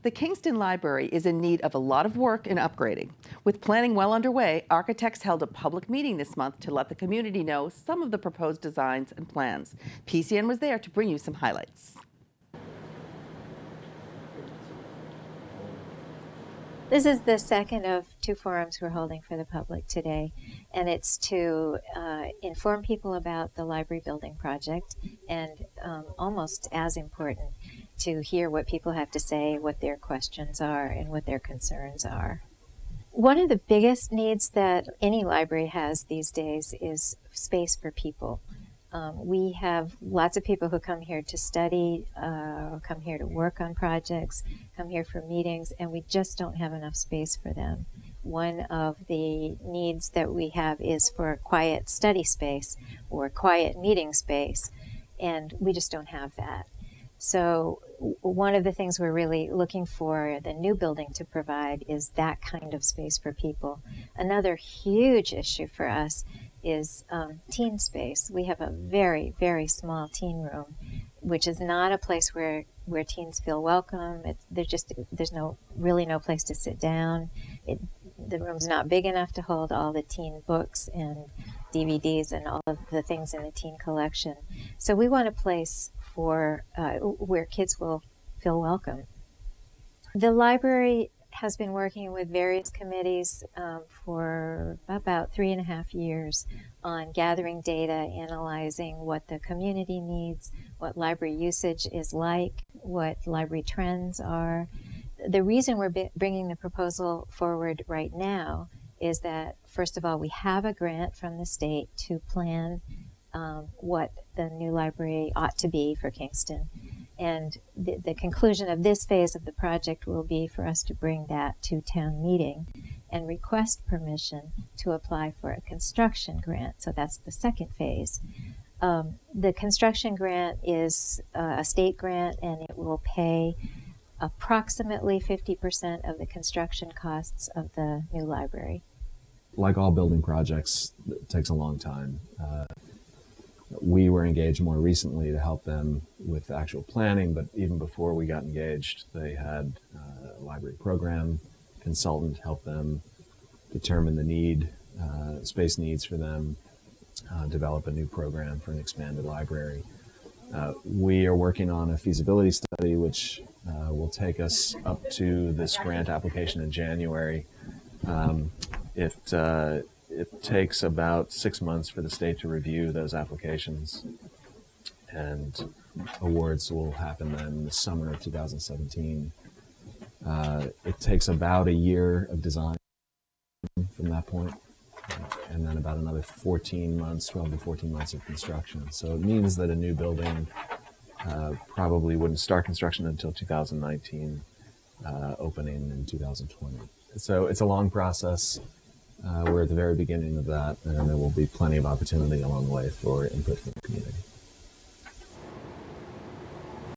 The Kingston Library is in need of a lot of work and upgrading. With planning well underway, architects held a public meeting this month to let the community know some of the proposed designs and plans. PCN was there to bring you some highlights. This is the second of two forums we're holding for the public today, and it's to inform people about the library building project, and almost as important, to hear what people have to say, what their questions are, and what their concerns are. One of the biggest needs that any library has these days is space for people. We have lots of people who come here to study, come here to work on projects, come here for meetings, and we just don't have enough space for them. One of the needs that we have is for a quiet study space or quiet meeting space, and we just don't have that. So one of the things we're really looking for the new building to provide is that kind of space for people. Another huge issue for us is teen space. We have a very, very small teen room, which is not a place where teens feel welcome. There's really no place to sit down. The room's not big enough to hold all the teen books and DVDs and all of the things in the teen collection. So we want a place for where kids will feel welcome. The library has been working with various committees for about 3.5 years on gathering data, analyzing what the community needs, what library usage is like, what library trends are. The reason we're bringing the proposal forward right now is that, first of all, we have a grant from the state to plan what the new library ought to be for Kingston. And the conclusion of this phase of the project will be for us to bring that to town meeting and request permission to apply for a construction grant. So that's the second phase. The construction grant is a state grant, and it will pay approximately 50% of the construction costs of the new library. Like all building projects, it takes a long time. We were engaged more recently to help them with actual planning, but even before we got engaged, they had a library program consultant help them determine the space needs for them, develop a new program for an expanded library. We are working on a feasibility study, which will take us up to this grant application in January. It takes about 6 months for the state to review those applications, and awards will happen then in the summer of 2017. It takes about a year of design from that point, and then about another 12 to 14 months of construction. So it means that a new building probably wouldn't start construction until 2019, opening in 2020. So it's a long process. We're at the very beginning of that, and there will be plenty of opportunity along the way for input from the community.